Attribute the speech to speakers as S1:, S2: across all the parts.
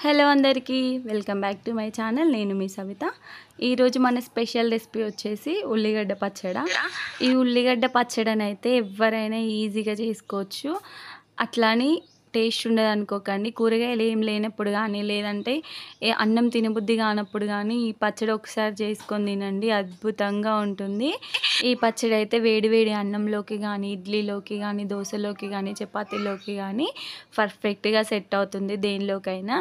S1: Hello అందరికీ welcome back to my channel. నేను మీ సవిత. ఈరోజు మన స్పెషల్ రెసిపీ వచ్చేసి ఉల్లిగడ్డ పచ్చడి. ఈ ఉల్లిగడ్డ పచ్చడినైతే ఎవరైనా ఈజీగా చేసుకోవచ్చు. అట్లాని టేస్ట్ ఉండదు అనుకోకండి. కూరగాయలు ఏం లేనప్పుడు కానీ, లేదంటే అన్నం తినబుద్ధి కానప్పుడు కానీ ఈ పచ్చడి ఒకసారి చేసుకొని తినండి, అద్భుతంగా ఉంటుంది. ఈ పచ్చడి అయితే వేడి వేడి అన్నంలోకి కానీ, ఇడ్లీలోకి కానీ, దోశలోకి కానీ, చపాతీలోకి కానీ పర్ఫెక్ట్గా సెట్ అవుతుంది. దేనిలోకైనా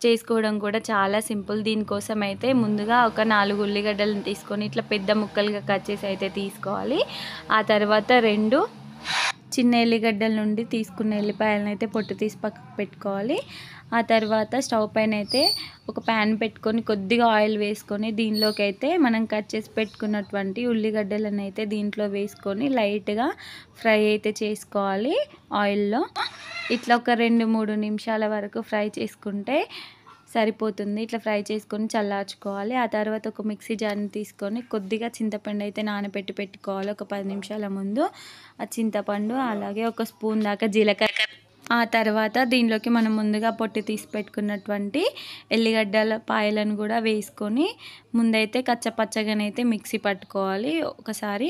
S1: చేసుకోవడం కూడా చాలా సింపుల్. దీనికోసం అయితే ముందుగా ఒక 4 ఉల్లిగడ్డలను తీసుకొని ఇట్లా పెద్ద ముక్కలుగా కట్ చేసి అయితే తీసుకోవాలి. ఆ తర్వాత 2 చిన్న ఎల్లిగడ్డల నుండి తీసుకున్న ఎల్లిపాయలను అయితే పొట్టు తీసి పక్కకు పెట్టుకోవాలి. ఆ తర్వాత స్టవ్ పైన అయితే ఒక ప్యాన్ పెట్టుకొని కొద్దిగా ఆయిల్ వేసుకొని దీనిలోకి అయితే మనం కట్ చేసి పెట్టుకున్నటువంటి ఉల్లిగడ్డలను అయితే దీంట్లో వేసుకొని లైట్గా ఫ్రై అయితే చేసుకోవాలి ఆయిల్లో. ఇట్లా ఒక 2-3 నిమిషాల వరకు ఫ్రై చేసుకుంటే సరిపోతుంది. ఇట్లా ఫ్రై చేసుకొని చల్లార్చుకోవాలి. ఆ తర్వాత ఒక మిక్సీ జార్ని తీసుకొని కొద్దిగా చింతపండు అయితే నానబెట్టి పెట్టుకోవాలి ఒక 10 నిమిషాల ముందు. ఆ చింతపండు అలాగే ఒక స్పూన్ దాకా జీలకర్ర, ఆ తర్వాత దీనిలోకి మనం ముందుగా పొట్టి తీసి పెట్టుకున్నటువంటి ఎల్లిగడ్డల పాయలను కూడా వేసుకొని ముందైతే కచ్చపచ్చగానైతే మిక్సీ పట్టుకోవాలి. ఒకసారి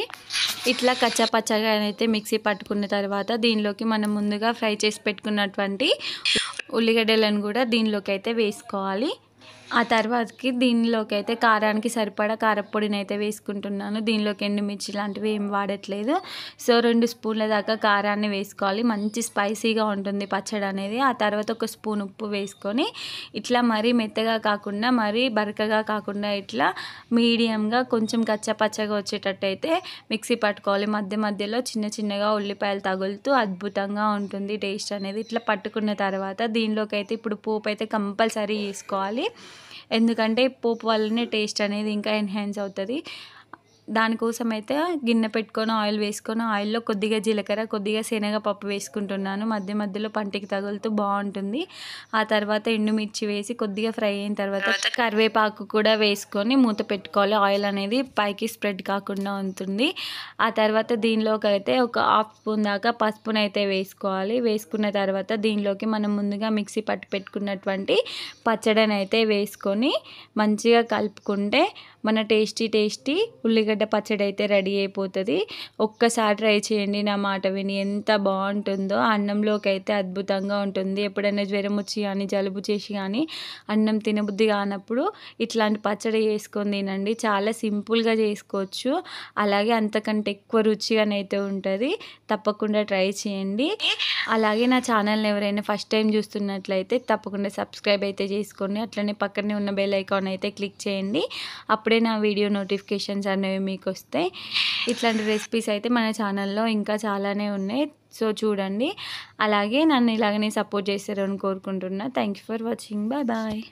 S1: ఇట్లా కచ్చపచ్చగానైతే మిక్సీ పట్టుకున్న తర్వాత దీనిలోకి మనం ముందుగా ఫ్రై చేసి పెట్టుకున్నటువంటి ఉల్లిగడ్డలను కూడా దీనిలోకి అయితే వేసుకోవాలి. ఆ తర్వాతకి దీనిలోకి అయితే కారానికి సరిపడా కారపొడిని అయితే వేసుకుంటున్నాను. దీనిలోకి ఎండుమిర్చి లాంటివి ఏం వాడట్లేదు. సో 2 స్పూన్ల దాకా కారాన్ని వేసుకోవాలి. మంచి స్పైసీగా ఉంటుంది పచ్చడి అనేది. ఆ తర్వాత ఒక స్పూన్ ఉప్పు వేసుకొని ఇట్లా మరీ మెత్తగా కాకుండా మరీ బరకగా కాకుండా ఇట్లా మీడియంగా కొంచెం కచ్చపచ్చగా వచ్చేటట్టు అయితే మిక్సీ పట్టుకోవాలి. మధ్య మధ్యలో చిన్న చిన్నగా ఉల్లిపాయలు తగులుతూ అద్భుతంగా ఉంటుంది టేస్ట్ అనేది. ఇట్లా పట్టుకున్న తర్వాత దీనిలోకి అయితే ఇప్పుడు పోపు అయితే కంపల్సరీ వేసుకోవాలి. ఎందుకంటే పోపు వల్లనే టేస్ట్ అనేది ఇంకా ఎన్హాన్స్ అవుతుంది. దానికోసం అయితే గిన్నె పెట్టుకొని ఆయిల్ వేసుకొని ఆయిల్లో కొద్దిగా జీలకర్ర, కొద్దిగా శనగపప్పు వేసుకుంటున్నాను. మధ్య మధ్యలో పంటికి తగులుతూ బాగుంటుంది. ఆ తర్వాత ఎండుమిర్చి వేసి కొద్దిగా ఫ్రై అయిన తర్వాత కరివేపాకు కూడా వేసుకొని మూత పెట్టుకోవాలి. ఆయిల్ అనేది పైకి స్ప్రెడ్ కాకుండా ఉంటుంది. ఆ తర్వాత దీనిలోకి అయితే ఒక 1/2 స్పూన్ దాకా పసుపును అయితే వేసుకోవాలి. వేసుకున్న తర్వాత దీనిలోకి మనం ముందుగా మిక్సీ పట్టి పెట్టుకున్నటువంటి పచ్చడిని అయితే వేసుకొని మంచిగా కలుపుకుంటే మన టేస్టీ ఉల్లిగడ్డ పచ్చడి అయితే రెడీ అయిపోతుంది. ఒక్కసారి ట్రై చేయండి, నా మాట విని. ఎంత బాగుంటుందో అన్నంలోకి అయితే అద్భుతంగా ఉంటుంది. ఎప్పుడైనా జ్వరం వచ్చి కానీ, జలుబు చేసి కానీ అన్నం తినబుద్ధి కానప్పుడు ఇట్లాంటి పచ్చడి చేసుకొని తినండి. చాలా సింపుల్గా చేసుకోవచ్చు, అలాగే అంతకంటే ఎక్కువ రుచిగానైతే ఉంటుంది. తప్పకుండా ట్రై చేయండి. అలాగే నా ఛానల్ని ఎవరైనా ఫస్ట్ టైం చూస్తున్నట్లయితే తప్పకుండా సబ్స్క్రైబ్ అయితే చేసుకోండి. అట్లనే పక్కనే ఉన్న బెల్ ఐకాన్ అయితే క్లిక్ చేయండి. అప్పుడే నా వీడియో నోటిఫికేషన్స్ అనేవి మీకు వస్తాయి. ఇట్లాంటి రెసిపీస్ అయితే మన ఛానల్లో ఇంకా చాలానే ఉన్నాయి. సో చూడండి. అలాగే నన్ను ఇలాగనే సపోర్ట్ చేస్తారని కోరుకుంటున్నా. Thank you for watching. Bye bye.